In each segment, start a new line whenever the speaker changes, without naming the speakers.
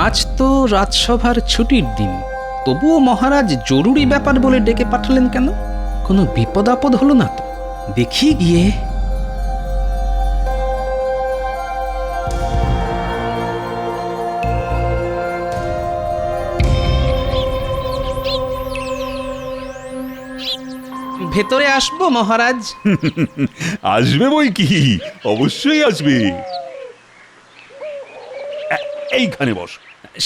আজ তো রাজসভার ছুটির দিন, তবুও মহারাজ জরুরি ব্যাপার বলে ডেকে পাঠালেন কেন? কোনো বিপদ আপদ হলো না তো? দেখি গিয়ে। ভেতরে আসবো মহারাজ?
আসবে বই কি, অবশ্যই আসবে। এইখানে বস।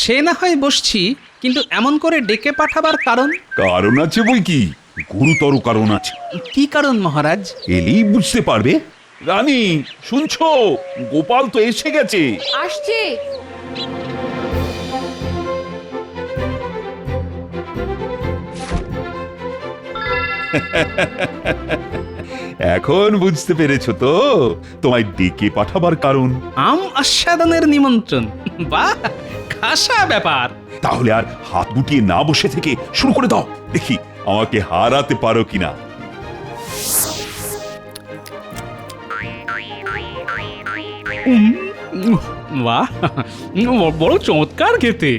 সে না হয় বসছি, কিন্তু এমন করে ডেকে পাঠাবার কারণ?
কারণ আছে বই কি, গুরুতর কারণ আছে।
কি কারণ মহারাজ?
এলেই বুঝতে পারবে। রানী শুনছো, গোপাল তো এসে গেছে।
আসছে।
এখন বুঝতে পেরেছো তো তোমায় ডেকে পাঠাবার কারণ?
আম আস্বাদনের নিমন্ত্রণ। বাহ, খাসা ব্যাপার।
তাহলে আর হাত গুটিয়ে না বসে থেকে শুরু করে দাও, দেখি আমাকে হারাতে পারো কিনা।
বাহ, বড় চমৎকার খেতে।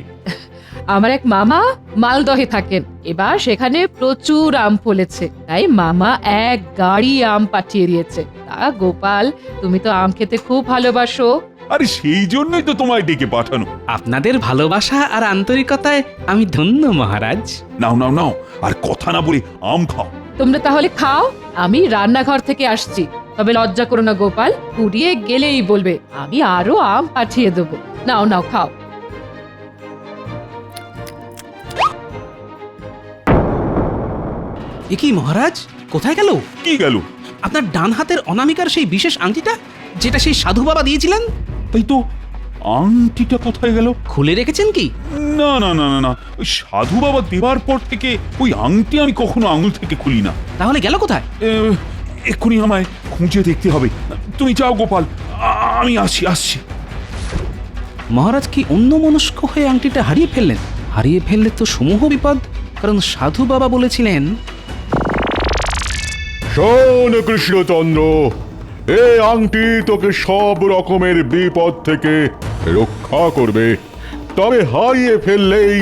আমার এক মামা মালদহে থাকেন, এবার সেখানে প্রচুর আম ফলেছে, তাই মামা এক গাড়ি আম পাঠিয়ে দিয়েছে। তা গোপাল, তুমি তো আম খেতে খুব ভালোবাসো।
আরে সেই জন্যই তো তোমায় ডেকে পাঠানো।
আপনাদের ভালোবাসা আর আন্তরিকতায় আমি ধন্য মহারাজ।
নাও নাও নাও, আর কথা না বলে আম খাও।
তোমরা তাহলে খাও, আমি রান্নাঘর থেকে আসছি। তবে লজ্জা করো না গোপাল, পুড়িয়ে গেলেই বলবে, আমি আরো আম পাঠিয়ে দেবো। নাও নাও খাও।
এ কি মহারাজ, কোথায় গেল?
কি গেল?
আপনার ডান হাতের অনামিকার সেই বিশেষ আংটিটা, যেটা সেই সাধু বাবা দিয়েছিলেন।
তাই তো, আংটিটা কোথায় গেল?
খুলে রেখেছেন কি?
না না না না না, ওই সাধু বাবা দেবার পর থেকে ওই আংটি আমি কখনো আঙুল থেকে খুলি না।
তাহলে গেল কোথায়?
এক্ষুনি আমায় খুঁজে দেখতে হবে। তুমি যাও গোপাল, আমি আসছি আসছি।
মহারাজ কি অন্যমনস্ক হয়ে আংটিটা হারিয়ে ফেললেন? হারিয়ে ফেললে তো সমূহ বিপদ, কারণ সাধু বাবা বলেছিলেন।
শোন কৃষ্ণচন্দ্র, এই আংটি তোকে সব রকমের বিপদ থেকে রক্ষা করবে, তবে হারিয়ে ফেললেই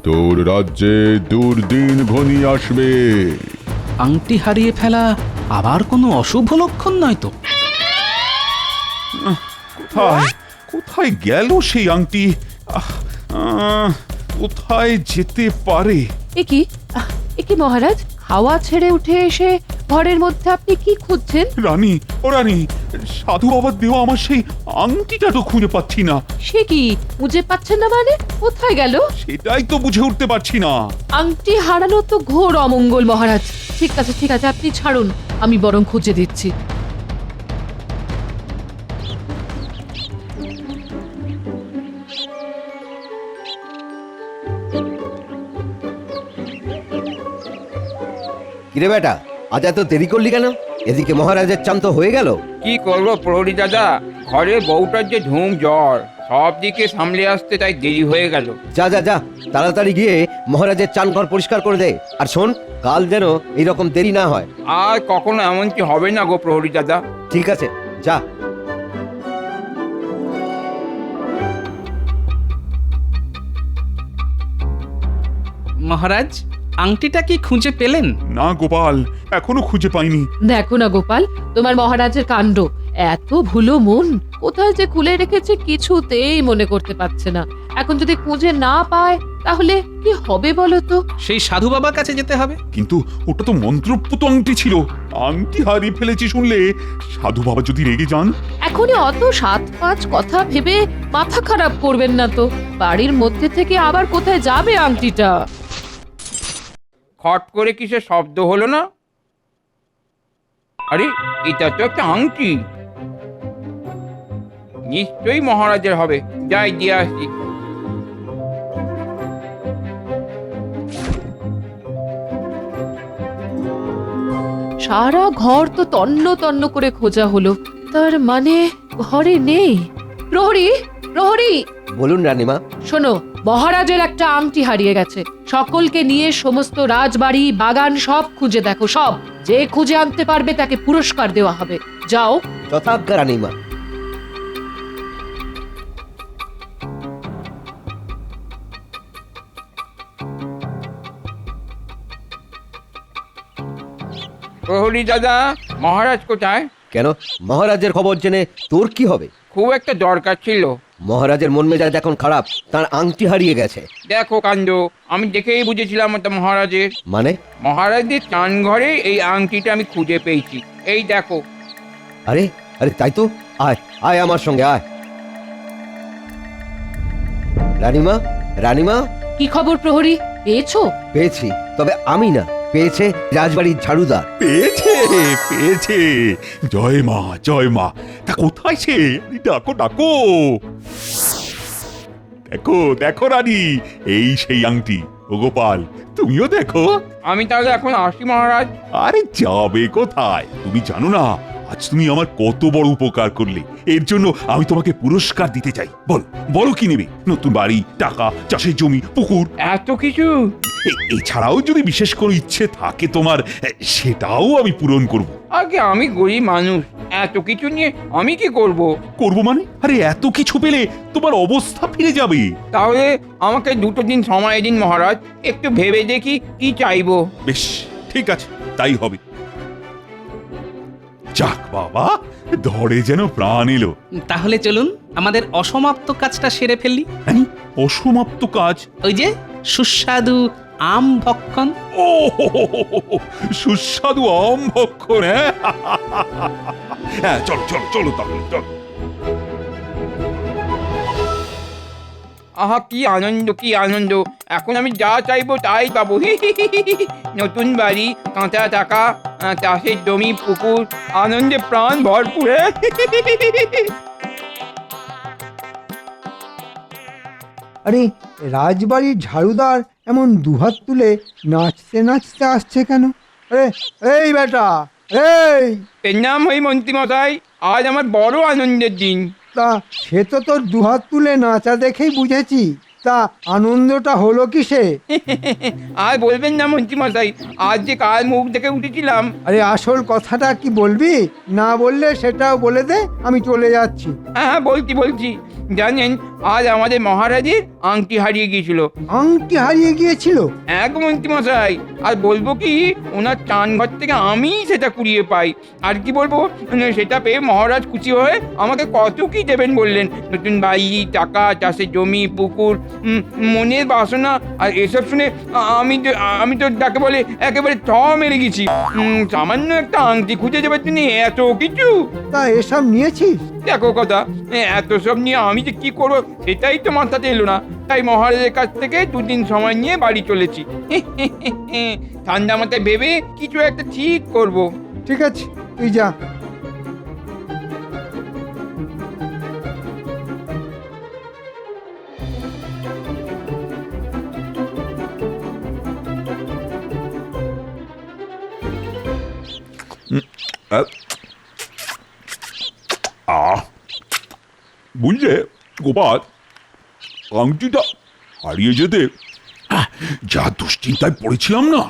তোর রাজ্যে দুর্দিন ঘনিয়ে আসবে।
আংটি হারিয়ে ফেলা আবার কোনো অশুভ লক্ষণ নয় তো?
কোথায় কোথায় গেল সেই আংটি? কোথায় যেতে পারে?
এ কি মহারাজ, খাওয়া ছেড়ে উঠে এসে ঘরের মধ্যে আপনি কি খুঁজছেন?
রানী, ও রানী, সাধু বাবার দেওয়া আমার সেই আংটিটা তো খুঁজে পাচ্ছি না।
সে কি, খুঁজে পাচ্ছেন না মানে? কোথায় গেল?
সেটাই তো বুঝে উঠতে পারছি না।
আংটি হারানো তো ঘোর অমঙ্গল মহারাজ। ঠিক আছে ঠিক আছে, আপনি ছাড়ুন, আমি বরং খুঁজে দিচ্ছি।
কিরে বেটা, আজ এত দেরি করলি কেন? এদিকে মহারাজের চান তো হয়ে গেল।
কি করবো প্রহরী দাদা, ঘরে বউটার যে ঝুম জ্বর, সব দিকে সামলে আসতে তাই দেরি হয়ে গেল।
যা যা যা, তাড়াতাড়ি গিয়ে মহারাজের চান ঘর পরিষ্কার করে দে। আর শোন, কাল যেন এইরকম দেরি না হয়।
আর কখনো এমন কি হবে না গো প্রহরী দাদা।
ঠিক আছে, যা।
মহারাজ, আংটিটা কি খুঁজে পেলেন?
না গোপাল, এখনো খুঁজে পাইনি।
দেখো না গোপাল, তোমার মহারাজের কাণ্ড। এত ভুলো মন, কোথায় যে খুলে রেখেছে কিছুতেই মনে করতে পারছে না। এখন যদি খুঁজে না পায় তাহলে কি হবে বলো তো?
সেই সাধু বাবার কাছে যেতে হবে।
কিন্তু ওটা তো মন্ত্রপুত আংটি ছিল। আংটি হারিয়ে ফেলেছি শুনলে সাধু বাবা যদি রেগে যান।
এখনই অত 7-5 কথা ভেবে মাথা খারাপ করবেন না তো। বাড়ির মধ্যে থেকে আবার কোথায় যাবে আংটিটা?
খট করে কিসের শব্দ হলো না? আরে, এটা তো একটা আংটি, নিশ্চয়ই মহারাজের হবে। যাই দিয়ে আসি।
সারা ঘর তো তন্ন তন্ন করে খোঁজা হলো, তার মানে ঘরে নেই। প্রহরী, প্রহরী,
বলুন রানীমা।
শোনো, মহারাজের একটা আংটি হারিয়ে গেছে। সকলকে নিয়ে সমস্ত রাজবাড়ি, বাগান সব খুঁজে দেখো, সব। যে খুঁজে আনতে পারবে তাকে পুরস্কার দেওয়া হবে। যাও।
যথাজ্ঞা রানীমা।
প্রহরী দাদা, মহারাজ কোথায়?
কেন মহারাজের খবর জেনে তোর কি হবে?
খুব একটা দরকার ছিল।
মহারাজের মন মেজাজ এখন খারাপ, তার আংটি হারিয়ে গেছে।
দেখো কাণ্ড, আমি দেখেই বুঝেছিলাম ওটা মহারাজের।
মানে?
মহারাজের চান ঘরে এই আংটিটা আমি খুঁজে পেয়েছি। এই দেখো।
আরে আরে তাই তো, আয় আয় আমার সঙ্গে আয়। রানীমা, রানীমা,
কি খবর প্রহরী, পেয়েছো?
পেয়েছি, তবে আমি না, পেয়েছে রাজবাড়ির ঝাড়ুদার।
পেয়েছে পেয়েছে, জয় মা জয় মা। তা কোথায় সে? ডাকো ডাকো। দেখো দেখো রানী, এই সেই আংটি। ও গোপাল, তুমিও দেখো।
আমি তাহলে এখন আসি মহারাজ।
আরে যাবে কোথায়? তুমি জানো না আজ তুমি আমার কত বড় উপকার করলে। এর জন্য আমি তোমাকে পুরস্কার দিতে চাই। বল বলো কি নেবে? নতুন বাড়ি, টাকা, চাষের জমি, পুকুর,
এত কিছু?
এছাড়াও যদি বিশেষ কোনো ইচ্ছে থাকে তোমার, সেটাও আমি পূরণ করব।
আগে আমি গরিব মানুষ, এত কিছু নিয়ে আমি কি করব?
করব মানে? আরে এত কিছু পেলে তোমার অবস্থা ফিরে যাবে।
তাহলে আমাকে 2 দিন সময় দিন মহারাজ, একটু ভেবে দেখি কি চাইবো।
বেশ, ঠিক আছে, তাই হবে। যাক বাবা, ধরে যেন প্রাণ এলো।
তাহলে চলুন আমাদের অসমাপ্ত কাজটা সেরে ফেললি।
হ্যাঁ, অসমাপ্ত কাজ?
ওই যে সুস্বাদু আম ভক্ষণ।
ও হো হো হো হো হো, সুস্বাদু আম ভক্ষণ। হ্যাঁ, চলো চলো চলো তাহলে চলো।
আহা কি আনন্দ কি আনন্দ, এখন আমি যা চাইবো তাই পাবো। নতুন বাড়ি, কাঁচা টাকা, চাষের জমি, পুকুর, আনন্দে প্রাণ ভরপুর।
আরে রাজবাড়ির ঝাড়ুদার এমন দুহাত তুলে নাচতে নাচতে আসছে কেন? আরে এই বেটা, এই!
পেন্নাম হই মন্ত্রী মশাই, আজ আমার বড় আনন্দের দিন।
তা সে তো তোর দুহাত তুলে নাচা দেখেই বুঝেছি, তা আনন্দটা হলো কিসে?
আর বলবেন না মন্ত্রী মশাই, আজ যে কার মুখ দেখে উঠেছিলাম।
আরে আসল কথাটা কি বলবি? না বললে সেটাও বলে দে, আমি চলে যাচ্ছি।
হ্যাঁ বলছি বলছি, জানেন আজ আমাদের মহারাজের আংটি হারিয়ে গিয়েছিল।
আংটি হারিয়ে গিয়েছিল?
এক মন্ত্রী মশাই, আর বলবো কি, ওনার চান ঘর থেকে আমি সেটা কুড়িয়ে পাই। আর কি বলবো, সেটা পেয়ে মহারাজ খুশি হয়ে আমাকে কত কি দেবেন বললেন। নতুন বাড়ি, টাকা, চাষের জমি, পুকুর, মনের বাসনা। আর এসব শুনে আমি তো যাকে বলে একেবারে মেরে গেছি। সামান্য একটা আংটি খুঁজে যাবে তিনি এত কিছু।
তা এসব নিয়েছিস?
দেখো কথা, এত সব নিয়ে আমি যে কি করবো সেটাই তো মাথাতে এলো না। তাই মহারাজের কাছ থেকে 2 দিন সময় নিয়ে বাড়ি চলেছি। ঠান্ডা মাথায় ভেবে কিছু একটা ঠিক করব।
ঠিক আছে, তুই যা।
বুঝলে গোপাল, আংটিটা হারিয়ে যেতে যা দুশ্চিন্তায় পড়েছিলাম না।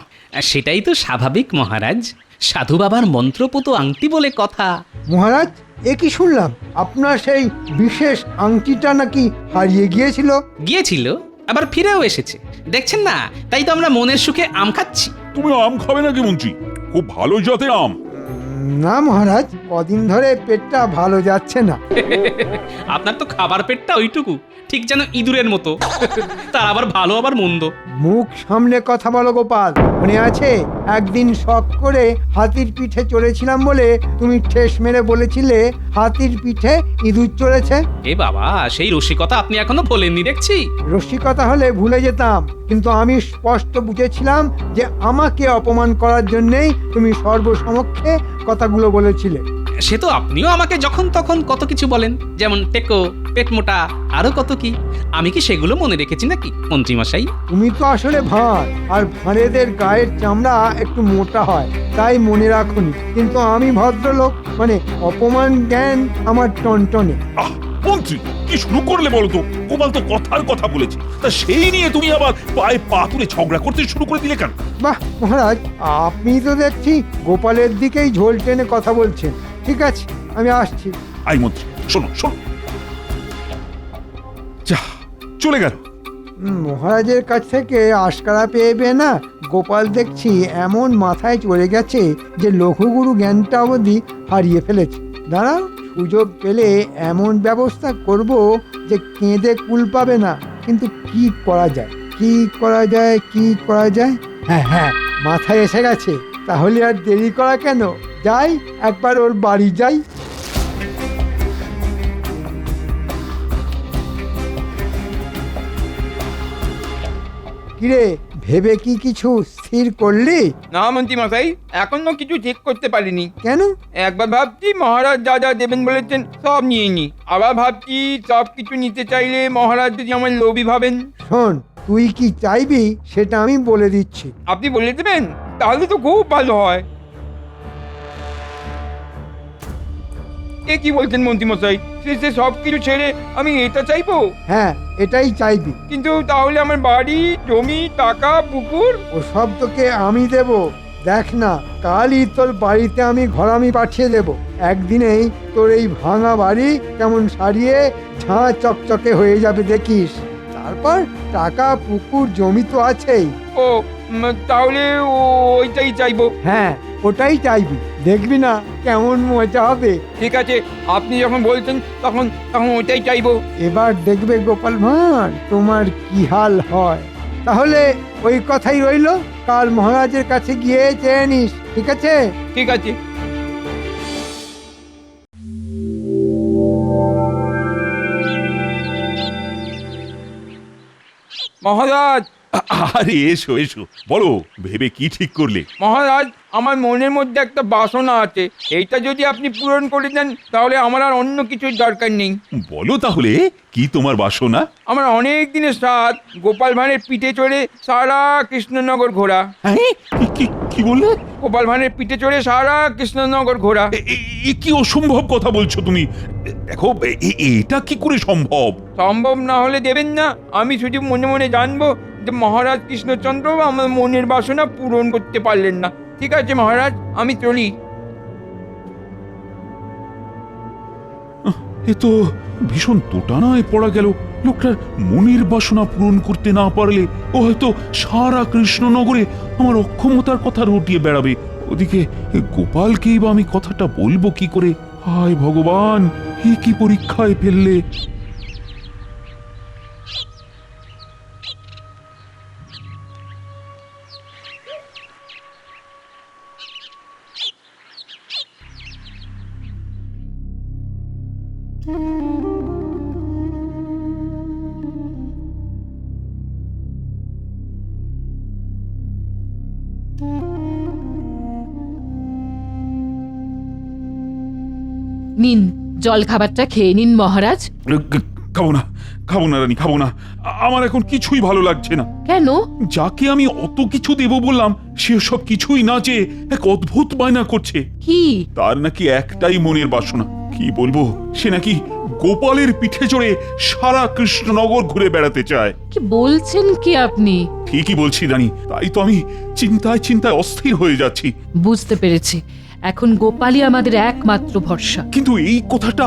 সেটাই তো স্বাভাবিক মহারাজ, সাধু বাবার মন্ত্রপুত আংটি বলে কথা।
মহারাজ, এ কি শুনলাম? আপনার সেই বিশেষ আংটিটা নাকি হারিয়ে গিয়েছিল?
গিয়েছিল, আবার ফিরেও এসেছে। দেখছেন না, তাই তো আমরা মনের সুখে আম খাচ্ছি।
তুমি আম খাবে নাকি মন্ত্রী? খুব ভালো জাতের আম।
না মহারাজ, কদিন ধরে পেটটা ভালো যাচ্ছে না।
আপনার তো খাবার পেটটা ওইটুকু, ঠিক যেন ইঁদুরের মতো। তার আবার ভালো আবার মন্দ।
মুখ সামনে কথা বলো গোপাল। মনে আছে একদিন শখ করে হাতির পিঠে চড়েছিলাম বলে তুমি ঠেস মেরে বলেছিলে হাতির পিঠে ইঁদুর চড়েছে?
এ বাবা, সেই রসিকতা আপনি এখনো বলেননি দেখছি।
রসিকতা হলে ভুলে যেতাম, কিন্তু আমি স্পষ্ট বুঝেছিলাম যে আমাকে অপমান করার জন্যেই তুমি সর্বসমক্ষে কথাগুলো বলেছিলে।
সে তো আপনিও আমাকে যখন তখন কত কিছু বলেন, যেমন টেকো, পেট মোটা, আরো কত কি। আমি কি সেগুলো মনে রেখেছি নাকি মন্ত্রী মশাই?
তুমি তো আসলে ভাঁড়, আর ভাঁড়েদের গায়ের চামড়া একটু মোটা হয়, তাই মনে রাখুনি। কিন্তু আমি ভদ্রলোক, মানে অপমান জ্ঞান আমার টনটনে।
মন্ত্রী, কি শুরু করলে বলো তো? গোপাল তো কথার কথা বলেছে, তা সেই নিয়ে তুমি আবার পায়ে পা তুলে ঝগড়া করতে শুরু করে দিলে কেন?
বাহ মহারাজ, আপনি তো দেখছি গোপালের দিকেই ঝোল টেনে কথা বলছেন। ঠিক আছে, আমি আসছি।
আই মন্ত্রী, শোনো শোনো। যা চলে গেল,
মহারাজের কাছ থেকে আশকারা পেয়ে না গোপাল দেখছি এমন মাথায় চড়ে গেছে যে লঘুগুরু জ্ঞানটা অবধি হারিয়ে ফেলেছে। দাঁড়াও, সুযোগ পেলে এমন ব্যবস্থা করব যে কেঁদে কুল পাবে না। কিন্তু কি করা যায়, কি করা যায়, কি করা যায়? হ্যাঁ হ্যাঁ, মাথায় এসে গেছে। তাহলে আর দেরি করা কেন, যাই একবার ওর বাড়ি যাই। কিরে, ভেবে কি কিছু স্থির করলি?
না মন্ত্রী মশাই, এখনো কিছু ঠিক করতে পারিনি।
কেন?
একবার ভাবছি মহারাজ যা যা দেবেন বলেছেন সব নিয়ে নি, আবার ভাবছি সব কিছু নিতে চাইলে মহারাজ যদি আমার লোভী ভাবেন।
শোন, তুই কি চাইবি সেটা আমি বলে দিচ্ছি।
আপনি বলে দেবেন, তাহলে তো খুব ভালো হয়। এ কি বলছেন মন্ত্রী মশাই, সে সব কিছু ছেড়ে আমি এটা চাইবো?
হ্যাঁ, এটাই চাইবি।
কিন্তু তাহলে আমার বাড়ি, জমি, টাকা, পুকুর?
ও সব তোকে আমি দেব। দেখ না, কালই তোর বাড়িতে আমি ঘরামি পাঠিয়ে দেব। একদিনেই তোর এই ভাঙা বাড়ি কেমন সারিয়ে ঝাঁ চকচকে হয়ে যাবে দেখিস। তারপর টাকা, পুকুর, জমি তো আছেই।
ও তাহলে ওইটাই চাইবো।
হ্যাঁ, ওটাই চাইবি, দেখবি না কেমন মজা হবে।
ঠিক আছে, আপনি যখন বলছেন তখন তখন ওইটাই চাইবো।
এবার দেখবে গোপাল ভাঁড় তোমার কি হাল হয়। তাহলে ওই কথাই রইলো, কাল মহারাজের কাছে গিয়ে চেয়ে নিস, ঠিক আছে?
ঠিক আছে। মহারাজ,
আরে এসো এসো, বলো ভেবে কি ঠিক করলে?
মহারাজ, আমার মনের মধ্যে একটা বাসনা আছে, এইটা যদি আপনি পূরণ করে দেন তাহলে আমার আর অন্য কিছুর দরকার নেই।
বলো তাহলে কি তোমার বাসনা?
আমার অনেক দিনের সাথ গোপাল ভাঁড়ের পিঠে চড়ে সারা কৃষ্ণনগর ঘোরা।
হ্যাঁ, কি বললে?
গোপাল ভাঁড়ের পিঠে চড়ে সারা কৃষ্ণনগর ঘোরা।
এ কি অসম্ভব কথা বলছো তুমি? দেখো, এটা কি করে সম্ভব?
সম্ভব না হলে দেবেন না, আমি শুধু মনে মনে জানবো যে মহারাজ কৃষ্ণচন্দ্র আমার মনের বাসনা পূরণ করতে পারলেন না। ঠিক আছে মহারাজ, আমি চলি।
এ তো ভীষণ দোটানায় পড়া গেল। লোকটার মনের বাসনা পূরণ করতে না পারলে ও হয়তো সারা কৃষ্ণনগরে আমার অক্ষমতার কথা রটিয়ে বেড়াবে। ওদিকে গোপালকেই বা আমি কথাটা বলবো কি করে? হায় ভগবান, এ কি পরীক্ষায় ফেললে!
নিন, জল খাবারটা খেয়ে নিন মহারাজ।
খাবো না, খাবো না রানী, খাবো না। আমার এখন কিছুই ভালো লাগছে না।
কেন?
যাকে আমি অত কিছু দেব বললাম সে সব কিছুই না চেয়ে এক অদ্ভুত বায়না করছে।
কি?
তার নাকি একটাই মনের বাসনা। কি বলবো, সে নাকি গোপালের পিঠে চড়ে সারা কৃষ্ণনগর ঘুরে বেড়াতে চায়।
কি বলছেন কি আপনি?
ঠিকই বলছি রানী, তাই তো আমি চিন্তায় চিন্তায় অস্থির হয়ে যাচ্ছি।
বুঝতে পেরেছি, এখন গোপালই আমাদের একমাত্র ভরসা।
কিন্তু এই কথাটা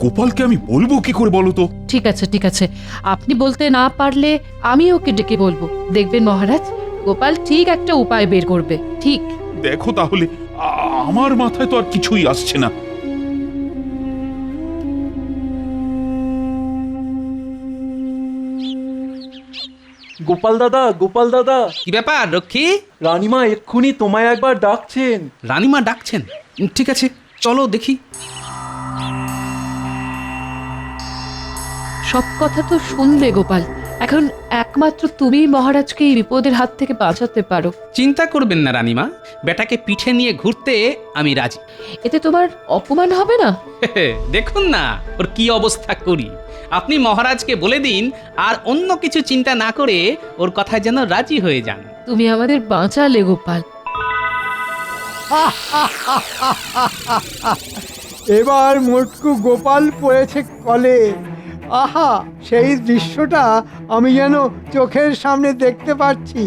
গোপালকে আমি বলবো কি করে বলো তো?
ঠিক আছে ঠিক আছে, আপনি বলতে না পারলে আমি ওকে ডেকে বলবো। দেখবেন মহারাজ, গোপাল ঠিক একটা উপায় বের করবে। ঠিক।
দেখো তাহলে, আমার মাথায় তো আর কিছুই আসছে না।
গোপাল দাদা, গোপাল দাদা,
কি ব্যাপার রক্ষী?
রানীমা এক্ষুনি তোমায় একবার ডাকছেন।
রানীমা ডাকছেন? ঠিক আছে, চলো দেখি।
সব কথা তো শুনলে গোপাল, এখন একমাত্র তুমি মহারাজকে এই বিপদের হাত থেকে বাঁচাতে পারো।
চিন্তা করবেন না রানীমা, বেটাকে পিঠে নিয়ে ঘুরতে আমি রাজি।
এতে তোমার অপমান হবে না?
দেখুন না ওর কি অবস্থা করি। আপনি মহারাজকে বলে দিন আর অন্য কিছু চিন্তা না করে ওর কথায় যেন রাজি হয়ে যান।
তুমি আমাদের বাঁচালে গোপাল।
এবার মোটকু গোপাল পড়েছে কলে। আহা, সেই দৃশ্যটা আমি যেন চোখের সামনে দেখতে পাচ্ছি।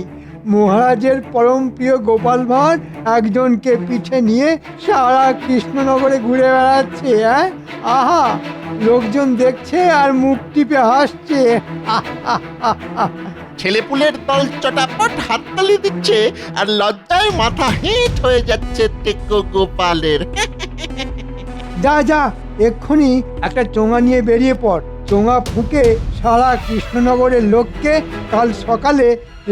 মহারাজের পরম প্রিয় গোপাল ভাঁড় একজনকে পিঠে নিয়ে সারা কৃষ্ণনগরে ঘুরে বেড়াচ্ছে। হ্যাঁ, আহা, লোকজন দেখছে আর মুখ টিপে হাসছে।
ছেলেপুলের দল চটাপট হাততালি দিচ্ছে আর লজ্জায় মাথা হেঁট হয়ে যাচ্ছে টেকো গোপালের।
যা যা, এক্ষুনি একটা চোঙা নিয়ে বেরিয়ে পড়। চোঙা ফুঁকে সারা কৃষ্ণনগরের লোককে কাল সকালে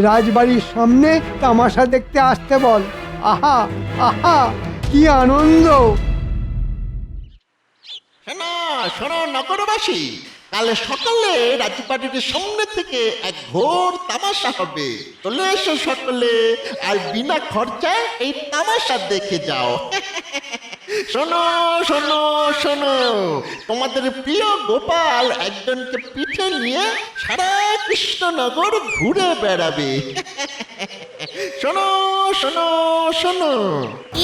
রাজবাড়ির সামনে তামাশা দেখতে আসতে বল। আহা আহা, কি আনন্দ!
শোনো শোনো নগরবাসী, কাল সকালে রাজবাড়ির সামনে থেকে এক ঘোর তামাশা হবে। চলে এসো সকলে আর বিনা খরচায় এই তামাশা দেখে যাও। শোনো শোনো শোনো, তোমাদের প্রিয় গোপাল একজনকে পিঠে নিয়ে সারা কৃষ্ণনগর ঘুরে বেড়াবে। শোনো শোনো শোনো।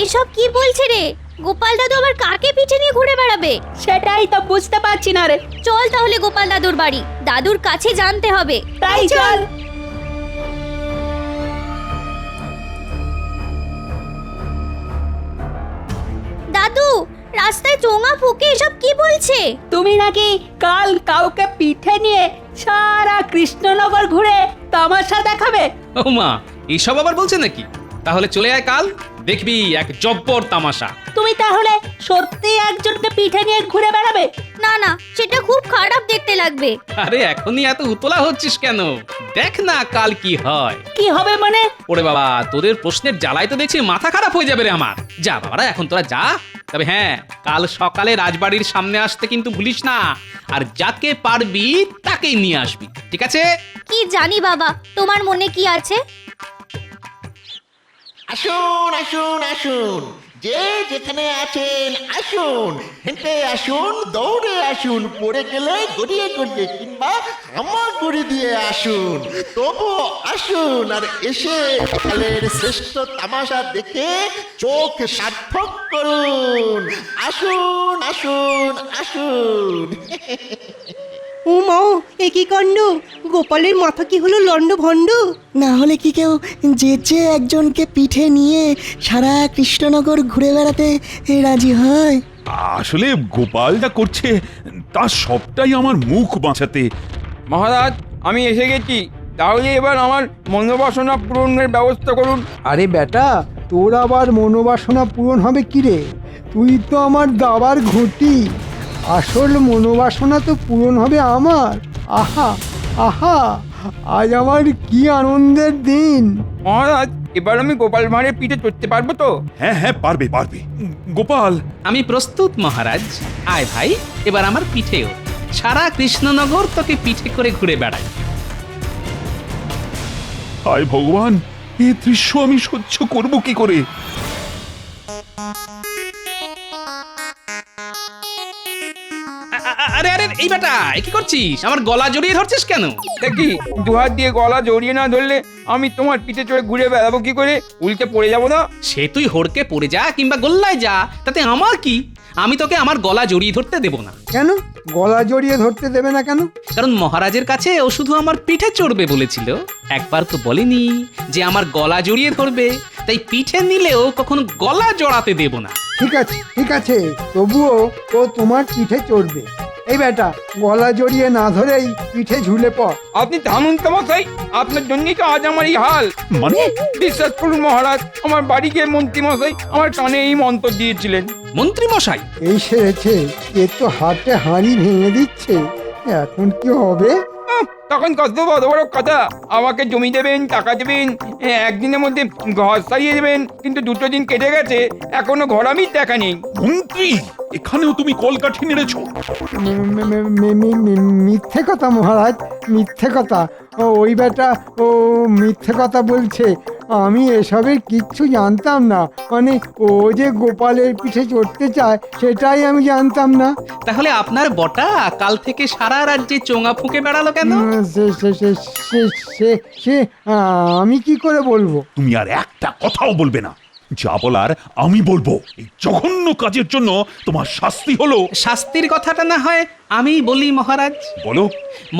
এসব কি বলছে রে? গোপাল দাদু আবার কাকে পিঠে নিয়ে ঘুরে বেড়াবে? সেটাই তো বুঝতে পারছি না রে। চল তাহলে গোপাল দাদুর বাড়ি, দাদুর কাছে জানতে হবে। তাই চল। দাদু, রাস্তায় চোঙা ফুঁকে এসব কি বলছে?
তুমি নাকি কাল কাউকে পিঠে নিয়ে সারা কৃষ্ণনগর ঘুরে তামাশা দেখাবে?
ও মা, এইসব আবার বলছে নাকি? তাহলে চলে আয় কাল, দেখবি এক জব্বর তামাশা।
তুমি তাহলে সত্যি একজনকে পিঠে নিয়ে ঘুরে বেড়াবে?
না না, সেটা খুব খারাপ দেখতে লাগবে।
আরে এখনই এত উতলা হচ্ছিস কেন? দেখ না কাল কি হয়।
কি হবে মানে?
ওরে বাবা, তোদের প্রশ্নের জ্বালায় তো দেখছি মাথা খারাপ হয়ে যাবে রে আমার। যা বাবারা, এখন তোরা যা। তবে হ্যাঁ, কাল সকালে রাজবাড়ির সামনে আসতে কিন্তু ভুলিস না। আর যাকে পারবি তাকেই নিয়ে আসবি, ঠিক আছে?
কি জানি বাবা, তোমার মনে কি আছে?
আসুন আসুন আসুন, যে যেখানে আছেন আসুন, হেঁটে আসুন, দৌড়ে আসুন, পড়ে গেলে গড়িয়ে গড়িয়ে কিংবা হামাগুড়ি দিয়ে আসুন, তবু আসুন আর এসে কালের শ্রেষ্ঠ তামাশা দেখে চোখ সার্থক করুন। আসুন আসুন আসুন।
ও মা, এ কি কাণ্ড! গোপালের মাথা কি হলো লন্ড ভন্ড? না হলে কি কেউ যেচে একজনকে পিঠে নিয়ে সারা কৃষ্ণনগর ঘুরে বেড়াতে রাজি হয়?
আসলে গোপাল যা করছে তা সবটাই আমার মুখ বাঁচাতে।
মহারাজ, আমি এসে গেছি। তাহলে এবার আমার মনোবাসনা পূরণের ব্যবস্থা করুন।
আরে বেটা, তোর আবার মনোবাসনা পূরণ হবে কি রে? তুই তো আমার দাবার ঘুঁটি। আসল মনোবাসনা তো পূরণ হবে আমার। আহা আহা, আজ আমার কি আনন্দের দিন!
মহারাজ, এবার আমি গোপাল ভাঁড়ের পিঠে চড়তে পারবো তো?
হ্যাঁ হ্যাঁ, পারবে পারবে। গোপাল,
আমি প্রস্তুত মহারাজ। আয় ভাই, এবার আমার পিঠেও। সারা কৃষ্ণনগর তোকে পিঠে করে ঘুরে বেড়াই।
হায় ভগবান, এই দৃশ্য আমি সহ্য করব কি করে?
আরে আরে, এই বেটা, এ কি করছিস? আমার গলা জড়িয়ে ধরছিস কেন?
দেখি, দুহাত দিয়ে গলা জড়িয়ে না ধরলে আমি তোমার পিঠে চড়ে ঘুরে বেড়াবো কি করে? উল্টে পড়ে যাবো না?
সে তুই হড়কে পড়ে যা কিংবা গোল্লায় যা, তাতে আমার কি? আমি তোকে আমার গলা জড়িয়ে ধরতে দেব না।
কেন গলা জড়িয়ে ধরতে দেবে না কেন?
কারণ মহারাজের কাছে ও শুধু আমার পিঠে চড়বে বলেছিল, একবার তো বলেনি যে আমার গলা জড়িয়ে ধরবে। তাই পিঠে নিলেও কখনো গলা জড়াতে দেব না।
ঠিক আছে ঠিক আছে, তবুও ও তোমার পিঠে চড়বে। এই বেটা, গলা জড়িয়ে না ধরেই পিঠে ঝুলে পড়।
আপনি থামুন তো মশাই, আপনার জন্যই তো আজ আমার এই হাল।
মানে
বিশ্বাস করুন মহারাজ, আমার বাড়ি গিয়ে মন্ত্রী মশাই আমার কানে এই মন্ত্র দিয়েছিলেন।
মন্ত্রী মশাই?
এই সেরেছে, এ তো হাতে হাঁড়ি ভেঙে দিচ্ছে। এখন কি হবে?
তখন কত বড় বড় কথা, আমাকে জমি দেবেন, টাকা দেবেন, একদিনের মধ্যে ঘর সারিয়ে দেবেন। কিন্তু দুটো দিন কেটে গেছে, এখনো ঘর আমি দেখা নেই।
মন্ত্রী, এখানেও তুমি কলকাঠি নেড়েছো?
মিথ্যে কথা মহারাজ, মিথ্যে কথা। ওই বেটা ও মিথ্যে কথা বলছে। আমি এসবের কিচ্ছু জানতাম না। মানে ও যে গোপালের পিঠে চড়তে চায় সেটাই আমি জানতাম না।
তাহলে আপনার বটা কাল থেকে সারা রাজ্যে চোঙা ফুঁকে বেড়ালো কেন?
সে আমি কি করে বলবো?
তুমি আর একটা কথাও বলবে না। যা বলার আমি বলবো। এই জঘন্য কাজের জন্য তোমার শাস্তি হলো।
শাস্তির কথাটা না হয় আমিই বলি মহারাজ।
বলো।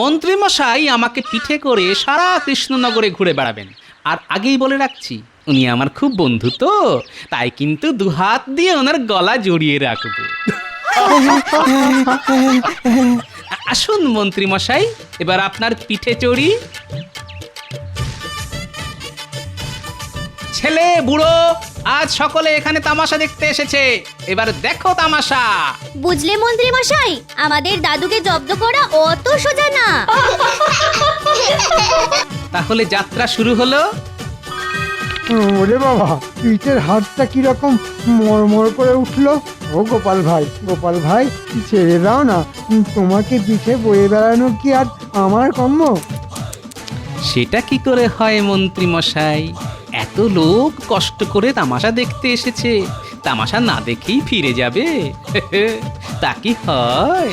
মন্ত্রী মশাই আমাকে পিঠে করে সারা কৃষ্ণনগরে ঘুরে বেড়াবেন। আর আগেই বলে রাখছি উনি আমার খুব বন্ধু তো, তাই কিন্তু দুহাত দিয়ে ওনার গলা জড়িয়ে রাখবো। আসুন মন্ত্রী মশাই, এবার আপনার পিঠে চড়ি। ছেলে বুড়ো আজ সকলে এখানে তামাশা দেখতে এসেছে, এবার দেখো তামাশা।
বুঝলে মন্ত্রী মশাই, আমাদের দাদুকে জব্দ করা অত সোজা না।
তাহলে যাত্রা শুরু হলো।
ওরে বাবা, পিঠের হাতটা কিরকম মরমর করে উঠলো। ও গোপাল ভাই ছেড়ে দাও না, তোমাকে পিঠে বয়ে বেড়ানো কি আর আমার কম্ম?
সেটা কি করে হয় মন্ত্রী মশাই? এত লোক কষ্ট করে তামাশা দেখতে এসেছে, তামাশা না দেখেই ফিরে যাবে? তা কি হয়?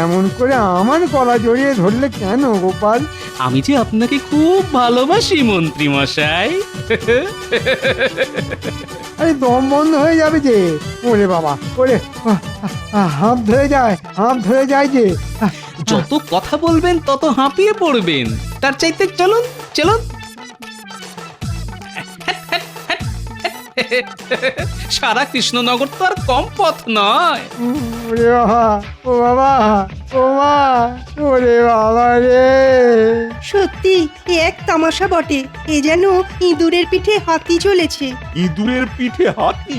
এমন করে আমার গলা জড়িয়ে ধরলে কেন গোপাল?
আমি যে আপনাকে খুব ভালোবাসি মন্ত্রী মশাই।
আরে দম বন্ধ হয়ে যাবে যে। ওরে বাবা, ওরে হাঁপ ধরে যায় যে।
যত কথা বলবেন তত হাঁপিয়ে পড়বেন, তার চাইতে চলুন চলুন। সারা কৃষ্ণনগর তো আর কম পথ নয়।
ওরে বাবা, ও বাবা, ও মা, ওরে বাবা রে।
সত্যি এ এক তামাশা বটে, এ যেন ইঁদুরের পিঠে হাতি চলেছে।
ইঁদুরের পিঠে হাতি?